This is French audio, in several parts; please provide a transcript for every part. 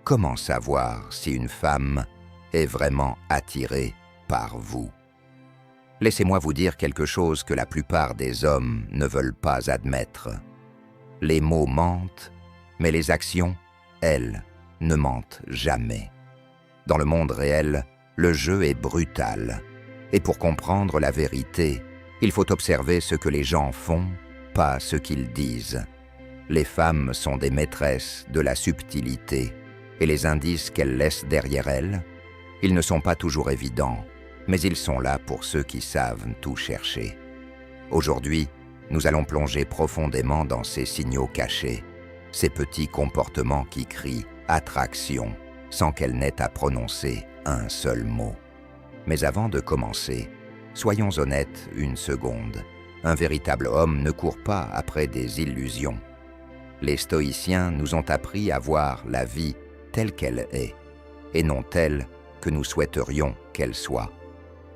comment savoir si une femme est vraiment attirée par vous? Laissez-moi vous dire quelque chose que la plupart des hommes ne veulent pas admettre. Les mots mentent, mais les actions, elles, ne mentent jamais. Dans le monde réel, le jeu est brutal. Et pour comprendre la vérité, il faut observer ce que les gens font, pas ce qu'ils disent. Les femmes sont des maîtresses de la subtilité, et les indices qu'elles laissent derrière elles, ils ne sont pas toujours évidents, mais ils sont là pour ceux qui savent tout chercher. Aujourd'hui, nous allons plonger profondément dans ces signaux cachés, ces petits comportements qui crient « attraction » sans qu'elle n'ait à prononcer un seul mot. Mais avant de commencer, soyons honnêtes une seconde. Un véritable homme ne court pas après des illusions. Les stoïciens nous ont appris à voir la vie telle qu'elle est, et non telle que nous souhaiterions qu'elle soit.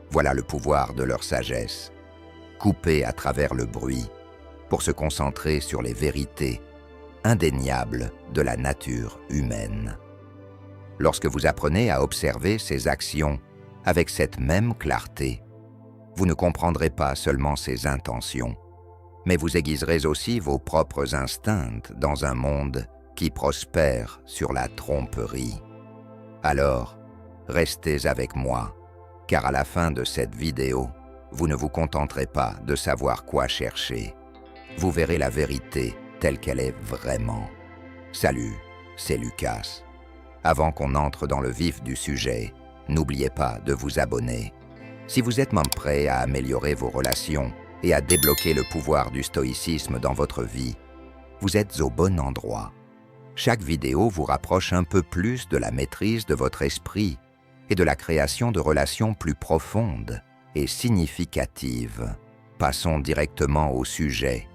Voilà le pouvoir de leur sagesse. Couper à travers le bruit, pour se concentrer sur les vérités indéniables de la nature humaine. Lorsque vous apprenez à observer ces actions avec cette même clarté, vous ne comprendrez pas seulement ses intentions, mais vous aiguiserez aussi vos propres instincts dans un monde qui prospère sur la tromperie. Alors, restez avec moi, car à la fin de cette vidéo, vous ne vous contenterez pas de savoir quoi chercher. Vous verrez la vérité telle qu'elle est vraiment. Salut, c'est Lucas. Avant qu'on entre dans le vif du sujet, n'oubliez pas de vous abonner. Si vous êtes même prêt à améliorer vos relations et à débloquer le pouvoir du stoïcisme dans votre vie, vous êtes au bon endroit. Chaque vidéo vous rapproche un peu plus de la maîtrise de votre esprit et de la création de relations plus profondes et significatives. Passons directement au sujet.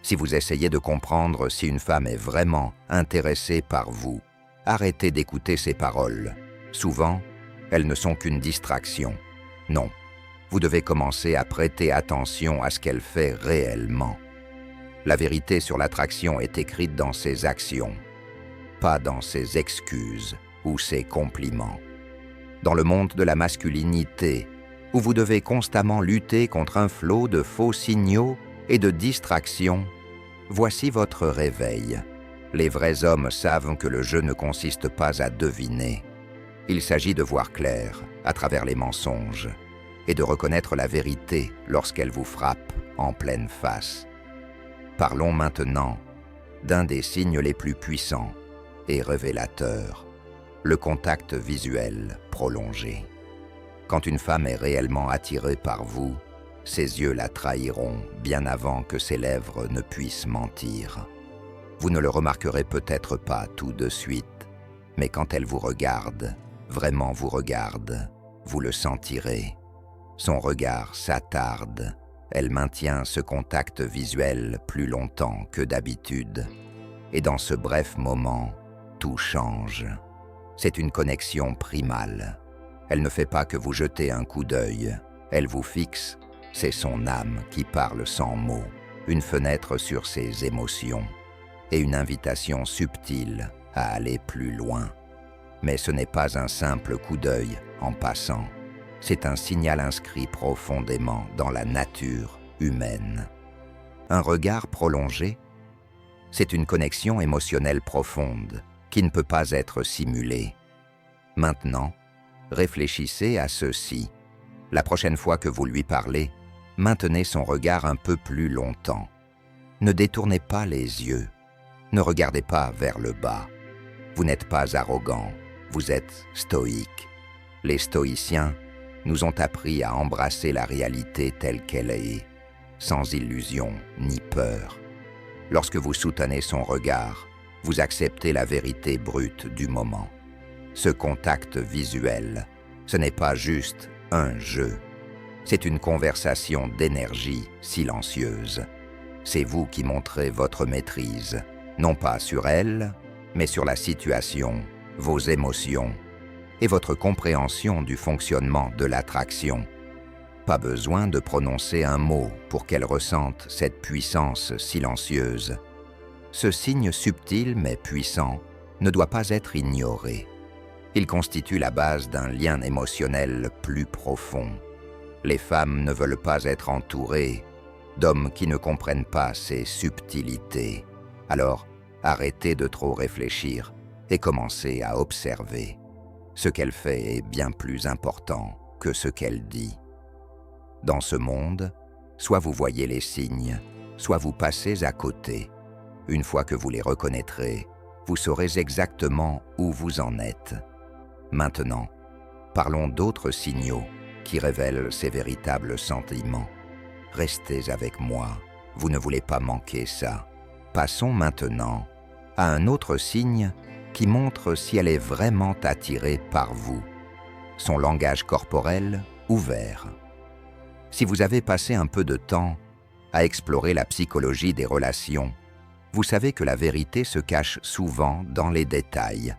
Si vous essayez de comprendre si une femme est vraiment intéressée par vous, arrêtez d'écouter ses paroles. Souvent, elles ne sont qu'une distraction. Non, vous devez commencer à prêter attention à ce qu'elle fait réellement. La vérité sur l'attraction est écrite dans ses actions, pas dans ses excuses ou ses compliments. Dans le monde de la masculinité, où vous devez constamment lutter contre un flot de faux signaux et de distractions, voici votre réveil. Les vrais hommes savent que le jeu ne consiste pas à deviner. Il s'agit de voir clair à travers les mensonges et de reconnaître la vérité lorsqu'elle vous frappe en pleine face. Parlons maintenant d'un des signes les plus puissants et révélateurs, le contact visuel prolongé. Quand une femme est réellement attirée par vous, ses yeux la trahiront bien avant que ses lèvres ne puissent mentir. Vous ne le remarquerez peut-être pas tout de suite, mais quand elle vous regarde, vraiment vous regarde, vous le sentirez. Son regard s'attarde, elle maintient ce contact visuel plus longtemps que d'habitude. Et dans ce bref moment, tout change. C'est une connexion primale. Elle ne fait pas que vous jetez un coup d'œil, elle vous fixe, c'est son âme qui parle sans mots, une fenêtre sur ses émotions et une invitation subtile à aller plus loin. Mais ce n'est pas un simple coup d'œil en passant, c'est un signal inscrit profondément dans la nature humaine. Un regard prolongé, c'est une connexion émotionnelle profonde qui ne peut pas être simulée. Maintenant, réfléchissez à ceci. La prochaine fois que vous lui parlez, maintenez son regard un peu plus longtemps. Ne détournez pas les yeux. Ne regardez pas vers le bas. Vous n'êtes pas arrogant, vous êtes stoïque. Les stoïciens nous ont appris à embrasser la réalité telle qu'elle est, sans illusion ni peur. Lorsque vous soutenez son regard, vous acceptez la vérité brute du moment. Ce contact visuel, ce n'est pas juste un jeu. C'est une conversation d'énergie silencieuse. C'est vous qui montrez votre maîtrise, non pas sur elle, mais sur la situation, vos émotions et votre compréhension du fonctionnement de l'attraction. Pas besoin de prononcer un mot pour qu'elle ressente cette puissance silencieuse. Ce signe subtil mais puissant ne doit pas être ignoré. Il constitue la base d'un lien émotionnel plus profond. Les femmes ne veulent pas être entourées d'hommes qui ne comprennent pas ces subtilités. Alors, arrêtez de trop réfléchir et commencez à observer. Ce qu'elle fait est bien plus important que ce qu'elle dit. Dans ce monde, soit vous voyez les signes, soit vous passez à côté. Une fois que vous les reconnaîtrez, vous saurez exactement où vous en êtes. Maintenant, parlons d'autres signaux qui révèlent ces véritables sentiments. Restez avec moi, vous ne voulez pas manquer ça. Passons maintenant à un autre signe qui montre si elle est vraiment attirée par vous. Son langage corporel ouvert. Si vous avez passé un peu de temps à explorer la psychologie des relations, vous savez que la vérité se cache souvent dans les détails,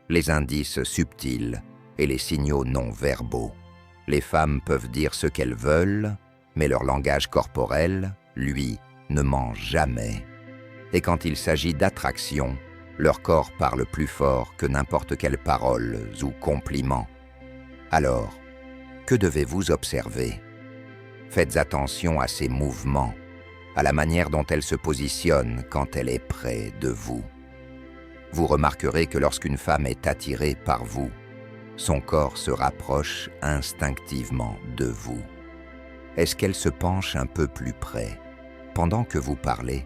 les indices subtils et les signaux non verbaux. Les femmes peuvent dire ce qu'elles veulent, mais leur langage corporel, lui, ne ment jamais. Et quand il s'agit d'attraction, leur corps parle plus fort que n'importe quelles paroles ou compliments. Alors, que devez-vous observer? Faites attention à ses mouvements, à la manière dont elle se positionne quand elle est près de vous. Vous remarquerez que lorsqu'une femme est attirée par vous, son corps se rapproche instinctivement de vous. Est-ce qu'elle se penche un peu plus près pendant que vous parlez?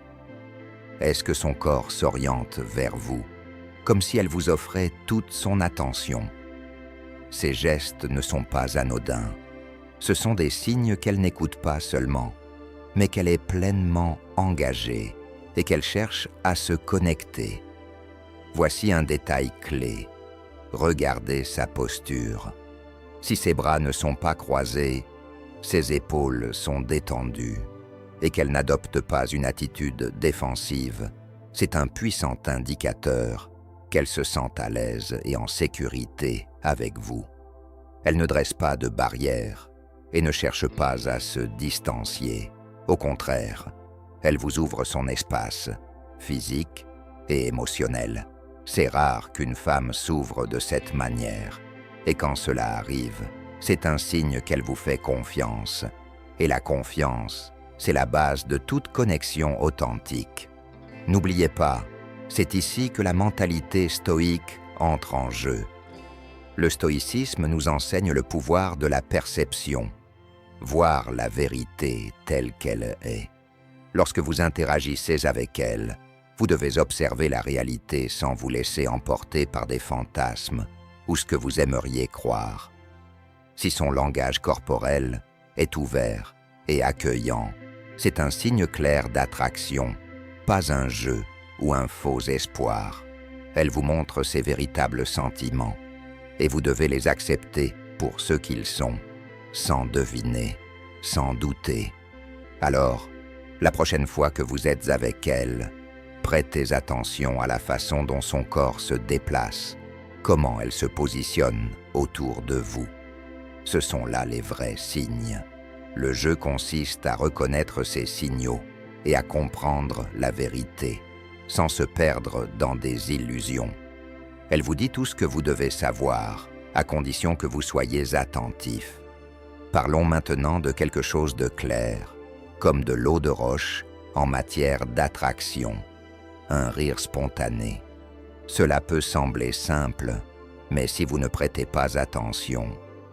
Est-ce que son corps s'oriente vers vous, comme si elle vous offrait toute son attention? Ces gestes ne sont pas anodins. Ce sont des signes qu'elle n'écoute pas seulement, mais qu'elle est pleinement engagée et qu'elle cherche à se connecter. Voici un détail clé. Regardez sa posture. Si ses bras ne sont pas croisés, ses épaules sont détendues et qu'elle n'adopte pas une attitude défensive, c'est un puissant indicateur qu'elle se sent à l'aise et en sécurité avec vous. Elle ne dresse pas de barrière et ne cherche pas à se distancier. Au contraire, elle vous ouvre son espace, physique et émotionnel. C'est rare qu'une femme s'ouvre de cette manière, et quand cela arrive, c'est un signe qu'elle vous fait confiance. Et la confiance, c'est la base de toute connexion authentique. N'oubliez pas, c'est ici que la mentalité stoïque entre en jeu. Le stoïcisme nous enseigne le pouvoir de la perception, voir la vérité telle qu'elle est. Lorsque vous interagissez avec elle, vous devez observer la réalité sans vous laisser emporter par des fantasmes ou ce que vous aimeriez croire. Si son langage corporel est ouvert et accueillant, c'est un signe clair d'attraction, pas un jeu ou un faux espoir. Elle vous montre ses véritables sentiments et vous devez les accepter pour ce qu'ils sont, sans deviner, sans douter. Alors, la prochaine fois que vous êtes avec elle, prêtez attention à la façon dont son corps se déplace, comment elle se positionne autour de vous. Ce sont là les vrais signes. Le jeu consiste à reconnaître ces signaux et à comprendre la vérité, sans se perdre dans des illusions. Elle vous dit tout ce que vous devez savoir, à condition que vous soyez attentif. Parlons maintenant de quelque chose de clair, comme de l'eau de roche en matière d'attraction. Un rire spontané. Cela peut sembler simple, mais si vous ne prêtez pas attention,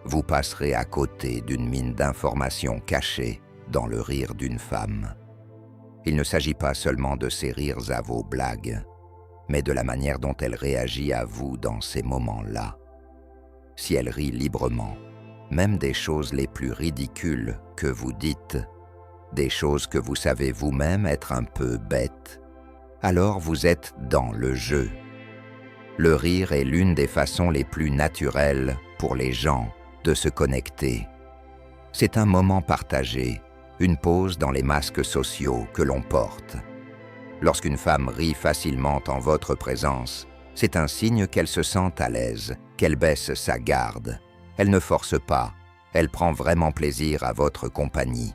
vous passerez à côté d'une mine d'informations cachées dans le rire d'une femme. Il ne s'agit pas seulement de ses rires à vos blagues, mais de la manière dont elle réagit à vous dans ces moments-là. Si elle rit librement, même des choses les plus ridicules que vous dites, des choses que vous savez vous-même être un peu bêtes, alors vous êtes dans le jeu. Le rire est l'une des façons les plus naturelles pour les gens de se connecter. C'est un moment partagé, une pause dans les masques sociaux que l'on porte. Lorsqu'une femme rit facilement en votre présence, c'est un signe qu'elle se sent à l'aise, qu'elle baisse sa garde. Elle ne force pas, elle prend vraiment plaisir à votre compagnie.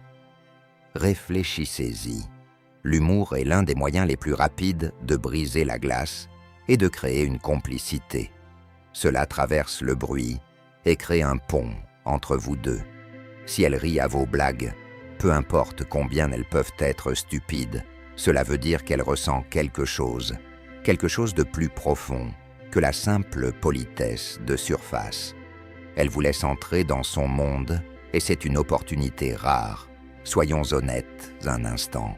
Réfléchissez-y. L'humour est l'un des moyens les plus rapides de briser la glace et de créer une complicité. Cela traverse le bruit et crée un pont entre vous deux. Si elle rit à vos blagues, peu importe combien elles peuvent être stupides, cela veut dire qu'elle ressent quelque chose de plus profond que la simple politesse de surface. Elle vous laisse entrer dans son monde et c'est une opportunité rare. Soyons honnêtes un instant.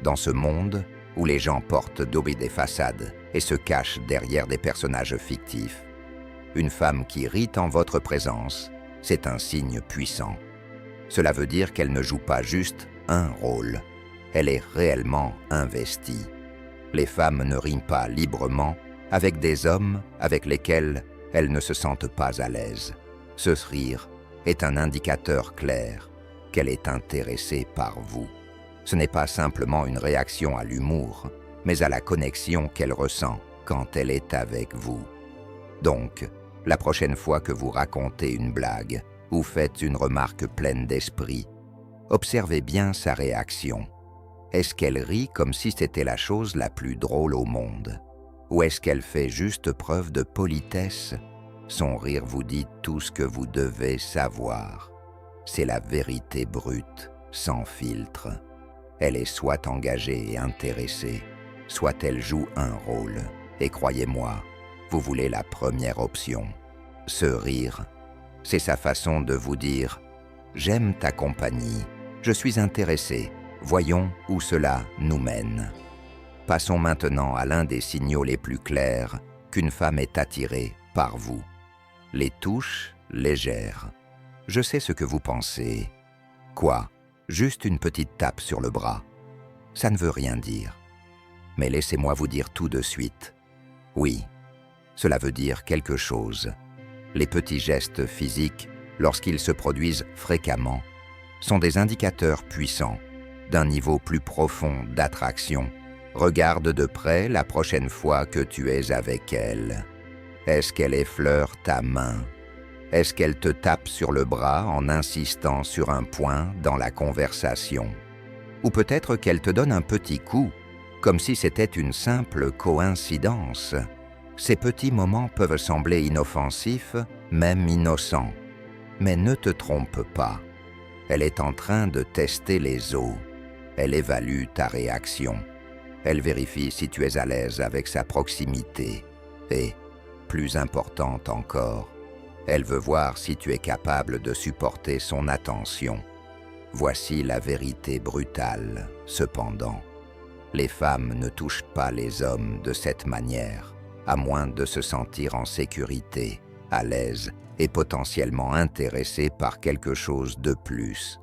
Dans ce monde où les gens portent des façades et se cachent derrière des personnages fictifs, une femme qui rit en votre présence, c'est un signe puissant. Cela veut dire qu'elle ne joue pas juste un rôle, elle est réellement investie. Les femmes ne rient pas librement avec des hommes avec lesquels elles ne se sentent pas à l'aise. Ce rire est un indicateur clair qu'elle est intéressée par vous. Ce n'est pas simplement une réaction à l'humour, mais à la connexion qu'elle ressent quand elle est avec vous. Donc, la prochaine fois que vous racontez une blague ou faites une remarque pleine d'esprit, observez bien sa réaction. Est-ce qu'elle rit comme si c'était la chose la plus drôle au monde? Ou est-ce qu'elle fait juste preuve de politesse? Son rire vous dit tout ce que vous devez savoir. C'est la vérité brute, sans filtre. Elle est soit engagée et intéressée, soit elle joue un rôle. Et croyez-moi, vous voulez la première option. Ce rire, c'est sa façon de vous dire « J'aime ta compagnie, je suis intéressé, voyons où cela nous mène ». Passons maintenant à l'un des signaux les plus clairs qu'une femme est attirée par vous. Les touches légères. Je sais ce que vous pensez. Quoi? Juste une petite tape sur le bras. Ça ne veut rien dire. Mais laissez-moi vous dire tout de suite. Oui, cela veut dire quelque chose. Les petits gestes physiques, lorsqu'ils se produisent fréquemment, sont des indicateurs puissants d'un niveau plus profond d'attraction. Regarde de près la prochaine fois que tu es avec elle. Est-ce qu'elle effleure ta main? Est-ce qu'elle te tape sur le bras en insistant sur un point dans la conversation? Ou peut-être qu'elle te donne un petit coup, comme si c'était une simple coïncidence. Ces petits moments peuvent sembler inoffensifs, même innocents. Mais ne te trompe pas. Elle est en train de tester les os. Elle évalue ta réaction. Elle vérifie si tu es à l'aise avec sa proximité. Et, plus importante encore, elle veut voir si tu es capable de supporter son attention. Voici la vérité brutale, cependant. Les femmes ne touchent pas les hommes de cette manière, à moins de se sentir en sécurité, à l'aise et potentiellement intéressée par quelque chose de plus.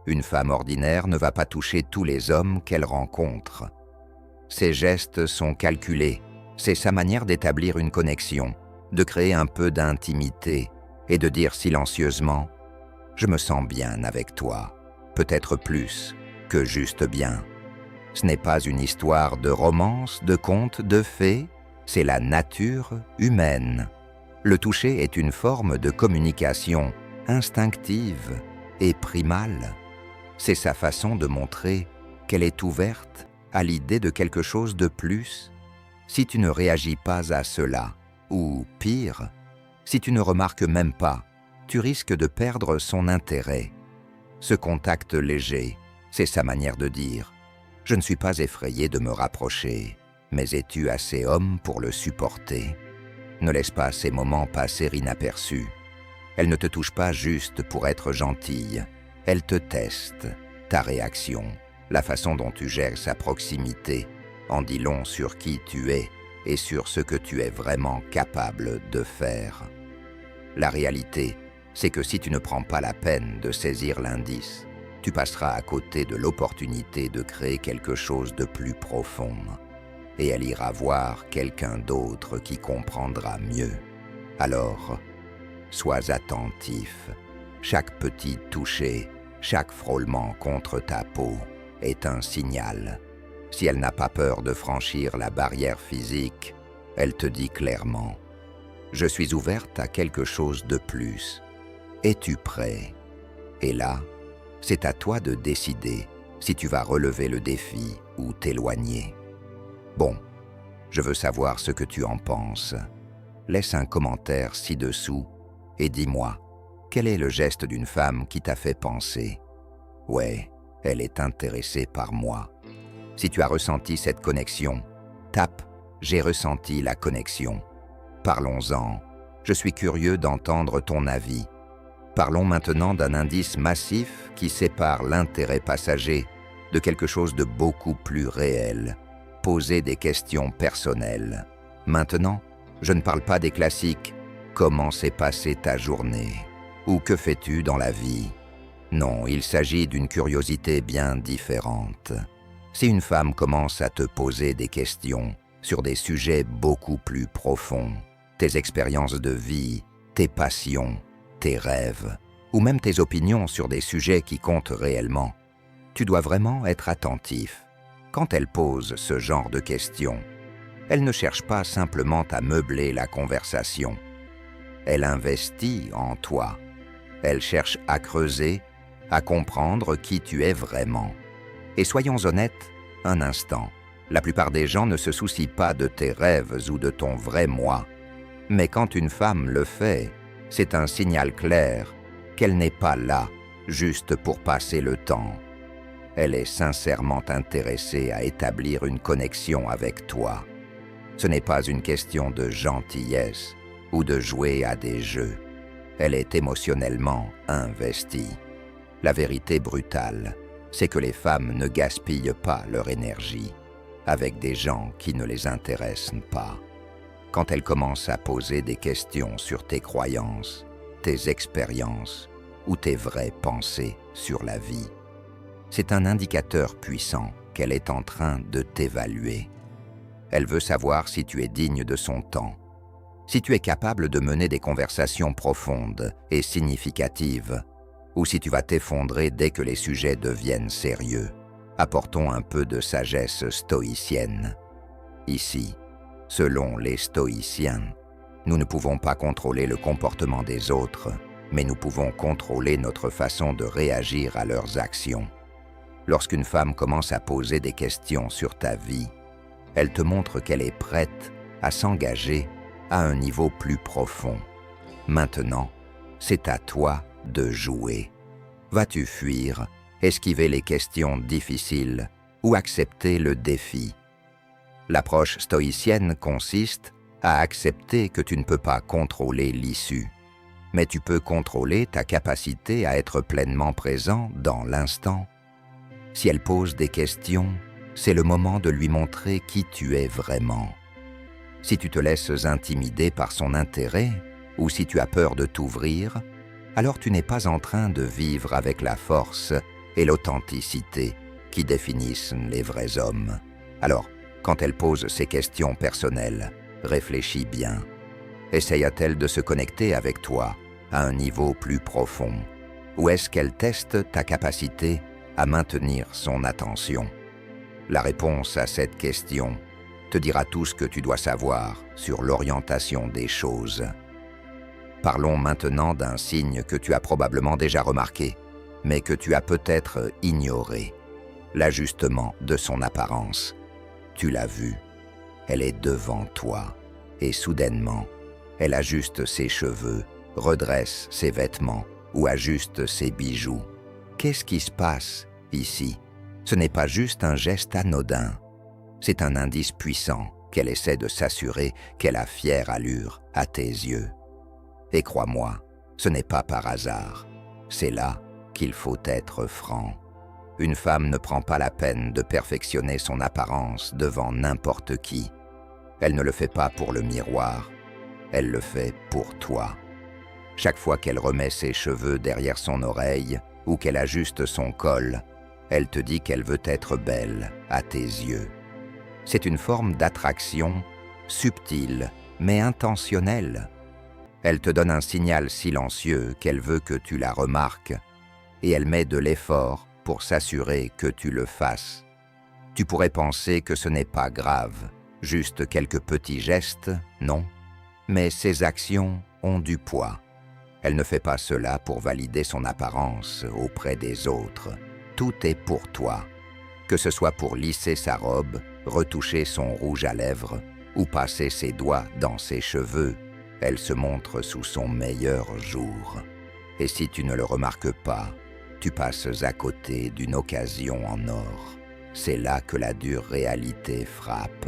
Une femme ordinaire ne va pas toucher tous les hommes qu'elle rencontre. Ses gestes sont calculés, c'est sa manière d'établir une connexion, de créer un peu d'intimité et de dire silencieusement « Je me sens bien avec toi », peut-être plus que juste bien. Ce n'est pas une histoire de romance, de conte, de fées, c'est la nature humaine. Le toucher est une forme de communication instinctive et primale. C'est sa façon de montrer qu'elle est ouverte à l'idée de quelque chose de plus. Si tu ne réagis pas à cela, ou pire, si tu ne remarques même pas, tu risques de perdre son intérêt. Ce contact léger, c'est sa manière de dire « Je ne suis pas effrayé de me rapprocher, mais es-tu assez homme pour le supporter ?» Ne laisse pas ces moments passer inaperçus. Elle ne te touche pas juste pour être gentille, elle te teste, ta réaction, la façon dont tu gères sa proximité, en dit long sur qui tu es et sur ce que tu es vraiment capable de faire. La réalité, c'est que si tu ne prends pas la peine de saisir l'indice, tu passeras à côté de l'opportunité de créer quelque chose de plus profond. Et elle ira voir quelqu'un d'autre qui comprendra mieux. Alors, sois attentif. Chaque petit toucher, chaque frôlement contre ta peau est un signal. Si elle n'a pas peur de franchir la barrière physique, elle te dit clairement « Je suis ouverte à quelque chose de plus. Es-tu prêt ?» Et là, c'est à toi de décider si tu vas relever le défi ou t'éloigner. Bon, Je veux savoir ce que tu en penses. Laisse un commentaire ci-dessous et dis-moi, quel est le geste d'une femme qui t'a fait penser « Ouais, elle est intéressée par moi ». Si tu as ressenti cette connexion, tape « J'ai ressenti la connexion ». Parlons-en. Je suis curieux d'entendre ton avis. Parlons maintenant d'un indice massif qui sépare l'intérêt passager de quelque chose de beaucoup plus réel. Poser des questions personnelles. Maintenant, je ne parle pas des classiques « Comment s'est passée ta journée ?» ou « Que fais-tu dans la vie ?» Non, il s'agit d'une curiosité bien différente. Si une femme commence à te poser des questions sur des sujets beaucoup plus profonds, tes expériences de vie, tes passions, tes rêves, ou même tes opinions sur des sujets qui comptent réellement, tu dois vraiment être attentif. Quand elle pose ce genre de questions, elle ne cherche pas simplement à meubler la conversation. Elle investit en toi. Elle cherche à creuser, à comprendre qui tu es vraiment. Et soyons honnêtes, un instant, la plupart des gens ne se soucient pas de tes rêves ou de ton vrai moi. Mais quand une femme le fait, c'est un signal clair qu'elle n'est pas là juste pour passer le temps. Elle est sincèrement intéressée à établir une connexion avec toi. Ce n'est pas une question de gentillesse ou de jouer à des jeux. Elle est émotionnellement investie. La vérité brutale, c'est que les femmes ne gaspillent pas leur énergie avec des gens qui ne les intéressent pas. Quand elles commencent à poser des questions sur tes croyances, tes expériences ou tes vraies pensées sur la vie, c'est un indicateur puissant qu'elle est en train de t'évaluer. Elle veut savoir si tu es digne de son temps, si tu es capable de mener des conversations profondes et significatives, ou si tu vas t'effondrer dès que les sujets deviennent sérieux. Apportons un peu de sagesse stoïcienne. Ici, selon les stoïciens, nous ne pouvons pas contrôler le comportement des autres, mais nous pouvons contrôler notre façon de réagir à leurs actions. Lorsqu'une femme commence à poser des questions sur ta vie, elle te montre qu'elle est prête à s'engager à un niveau plus profond. Maintenant, c'est à toi de jouer. Vas-tu fuir, esquiver les questions difficiles ou accepter le défi? L'approche stoïcienne consiste à accepter que tu ne peux pas contrôler l'issue, mais tu peux contrôler ta capacité à être pleinement présent dans l'instant. Si elle pose des questions, c'est le moment de lui montrer qui tu es vraiment. Si tu te laisses intimider par son intérêt, ou si tu as peur de t'ouvrir, alors tu n'es pas en train de vivre avec la force et l'authenticité qui définissent les vrais hommes. Alors, quand elle pose ces questions personnelles, réfléchis bien. Essaye-t-elle de se connecter avec toi à un niveau plus profond? Ou est-ce qu'elle teste ta capacité à maintenir son attention? La réponse à cette question te dira tout ce que tu dois savoir sur l'orientation des choses. Parlons maintenant d'un signe que tu as probablement déjà remarqué, mais que tu as peut-être ignoré. L'ajustement de son apparence. Tu l'as vu. Elle est devant toi. Et soudainement, elle ajuste ses cheveux, redresse ses vêtements ou ajuste ses bijoux. Qu'est-ce qui se passe ici? Ce n'est pas juste un geste anodin. C'est un indice puissant qu'elle essaie de s'assurer qu'elle a fière allure à tes yeux. Et crois-moi, ce n'est pas par hasard. C'est là qu'il faut être franc. Une femme ne prend pas la peine de perfectionner son apparence devant n'importe qui. Elle ne le fait pas pour le miroir, elle le fait pour toi. Chaque fois qu'elle remet ses cheveux derrière son oreille ou qu'elle ajuste son col, elle te dit qu'elle veut être belle à tes yeux. C'est une forme d'attraction subtile mais intentionnelle. Elle te donne un signal silencieux qu'elle veut que tu la remarques et elle met de l'effort pour s'assurer que tu le fasses. Tu pourrais penser que ce n'est pas grave, juste quelques petits gestes, non? Mais ses actions ont du poids. Elle ne fait pas cela pour valider son apparence auprès des autres. Tout est pour toi. Que ce soit pour lisser sa robe, retoucher son rouge à lèvres ou passer ses doigts dans ses cheveux, elle se montre sous son meilleur jour. Et si tu ne le remarques pas, tu passes à côté d'une occasion en or. C'est là que la dure réalité frappe.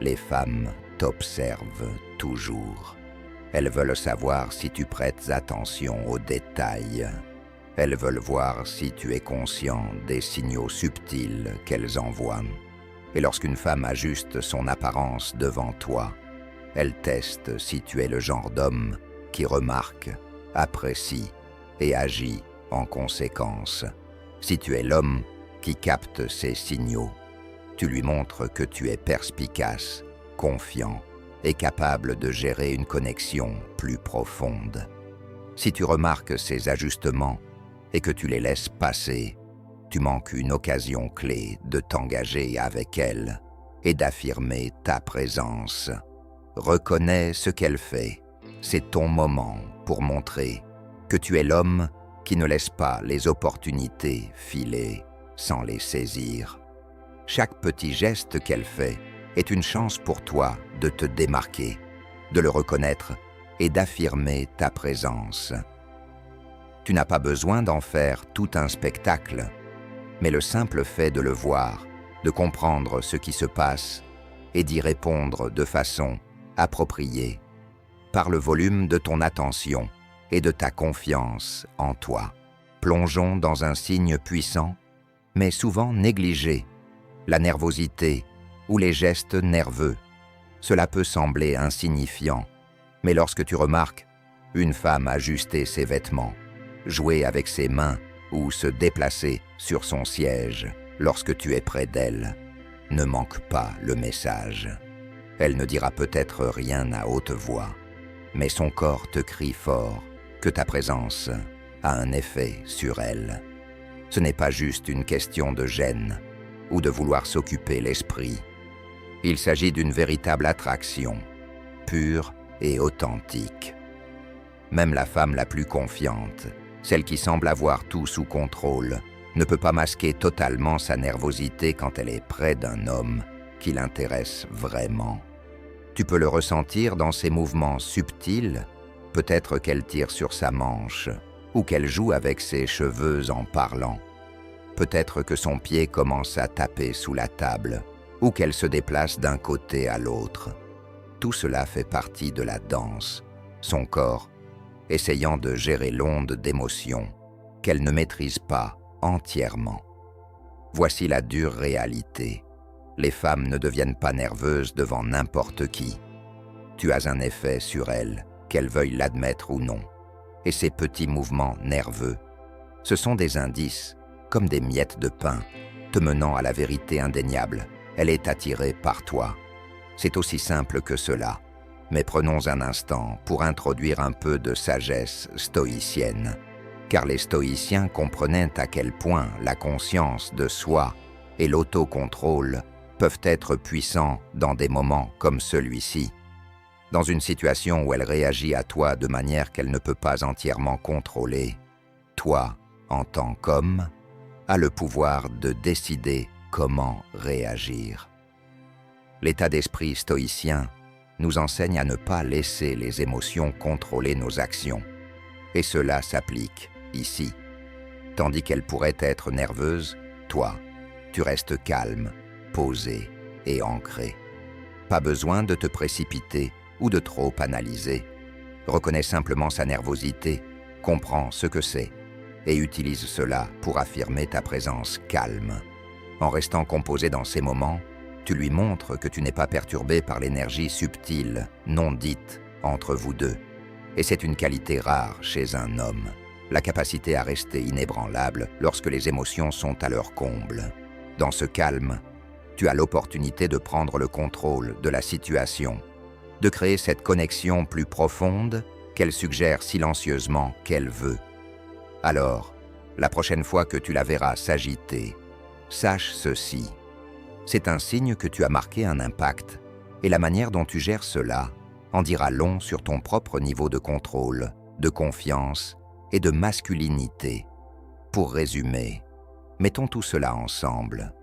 Les femmes t'observent toujours. Elles veulent savoir si tu prêtes attention aux détails. Elles veulent voir si tu es conscient des signaux subtils qu'elles envoient. Et lorsqu'une femme ajuste son apparence devant toi, elle teste si tu es le genre d'homme qui remarque, apprécie et agit en conséquence. Si tu es l'homme qui capte ces signaux, tu lui montres que tu es perspicace, confiant et capable de gérer une connexion plus profonde. Si tu remarques ces ajustements et que tu les laisses passer, tu manques une occasion clé de t'engager avec elle et d'affirmer ta présence. Reconnais ce qu'elle fait. C'est ton moment pour montrer que tu es l'homme qui ne laisse pas les opportunités filer sans les saisir. Chaque petit geste qu'elle fait est une chance pour toi de te démarquer, de le reconnaître et d'affirmer ta présence. Tu n'as pas besoin d'en faire tout un spectacle, mais le simple fait de le voir, de comprendre ce qui se passe et d'y répondre de façon appropriée, par le volume de ton attention et de ta confiance en toi. Plongeons dans un signe puissant, mais souvent négligé, la nervosité ou les gestes nerveux. Cela peut sembler insignifiant, mais lorsque tu remarques une femme ajuster ses vêtements, jouer avec ses mains ou se déplacer sur son siège lorsque tu es près d'elle, ne manque pas le message. Elle ne dira peut-être rien à haute voix, mais son corps te crie fort que ta présence a un effet sur elle. Ce n'est pas juste une question de gêne ou de vouloir s'occuper l'esprit. Il s'agit d'une véritable attraction, pure et authentique. Même la femme la plus confiante, celle qui semble avoir tout sous contrôle, ne peut pas masquer totalement sa nervosité quand elle est près d'un homme qui l'intéresse vraiment. Tu peux le ressentir dans ses mouvements subtils, peut-être qu'elle tire sur sa manche ou qu'elle joue avec ses cheveux en parlant. Peut-être que son pied commence à taper sous la table ou qu'elle se déplace d'un côté à l'autre. Tout cela fait partie de la danse, son corps essayant de gérer l'onde d'émotion qu'elle ne maîtrise pas entièrement. Voici la dure réalité. Les femmes ne deviennent pas nerveuses devant n'importe qui. Tu as un effet sur elles, qu'elles veuillent l'admettre ou non. Et ces petits mouvements nerveux, ce sont des indices, comme des miettes de pain, te menant à la vérité indéniable. Elle est attirée par toi. C'est aussi simple que cela. Mais prenons un instant pour introduire un peu de sagesse stoïcienne. Car les stoïciens comprenaient à quel point la conscience de soi et l'autocontrôle peuvent être puissants dans des moments comme celui-ci. Dans une situation où elle réagit à toi de manière qu'elle ne peut pas entièrement contrôler, toi, en tant qu'homme, as le pouvoir de décider comment réagir. L'état d'esprit stoïcien nous enseigne à ne pas laisser les émotions contrôler nos actions. Et cela s'applique ici. Tandis qu'elle pourrait être nerveuse, toi, tu restes calme, posé et ancré. Pas besoin de te précipiter ou de trop analyser. Reconnais simplement sa nervosité, comprends ce que c'est et utilise cela pour affirmer ta présence calme. En restant composé dans ces moments, tu lui montres que tu n'es pas perturbé par l'énergie subtile, non dite, entre vous deux. Et c'est une qualité rare chez un homme, la capacité à rester inébranlable lorsque les émotions sont à leur comble. Dans ce calme, tu as l'opportunité de prendre le contrôle de la situation, de créer cette connexion plus profonde qu'elle suggère silencieusement qu'elle veut. Alors, la prochaine fois que tu la verras s'agiter, sache ceci. C'est un signe que tu as marqué un impact, et la manière dont tu gères cela en dira long sur ton propre niveau de contrôle, de confiance et de masculinité. Pour résumer, mettons tout cela ensemble,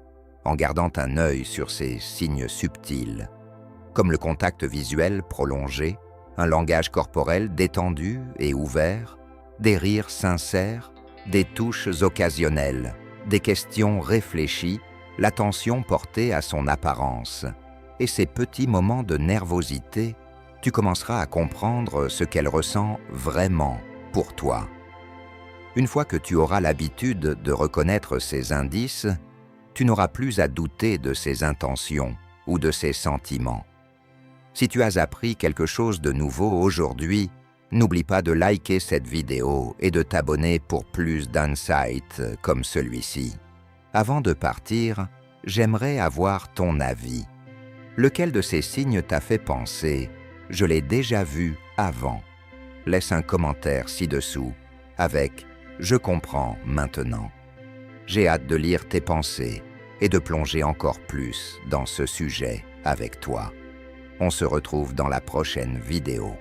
en gardant un œil sur ces signes subtils. comme le contact visuel prolongé, un langage corporel détendu et ouvert, des rires sincères, des touches occasionnelles, des questions réfléchies, l'attention portée à son apparence. Et ces petits moments de nervosité, tu commenceras à comprendre ce qu'elle ressent vraiment pour toi. Une fois que tu auras l'habitude de reconnaître ces indices, tu n'auras plus à douter de ses intentions ou de ses sentiments. Si tu as appris quelque chose de nouveau aujourd'hui, n'oublie pas de liker cette vidéo et de t'abonner pour plus d'insights comme celui-ci. Avant de partir, j'aimerais avoir ton avis. Lequel de ces signes t'a fait penser « Je l'ai déjà vu avant » ? Laisse un commentaire ci-dessous avec « Je comprends maintenant ». J'ai hâte de lire tes pensées et de plonger encore plus dans ce sujet avec toi. On se retrouve dans la prochaine vidéo.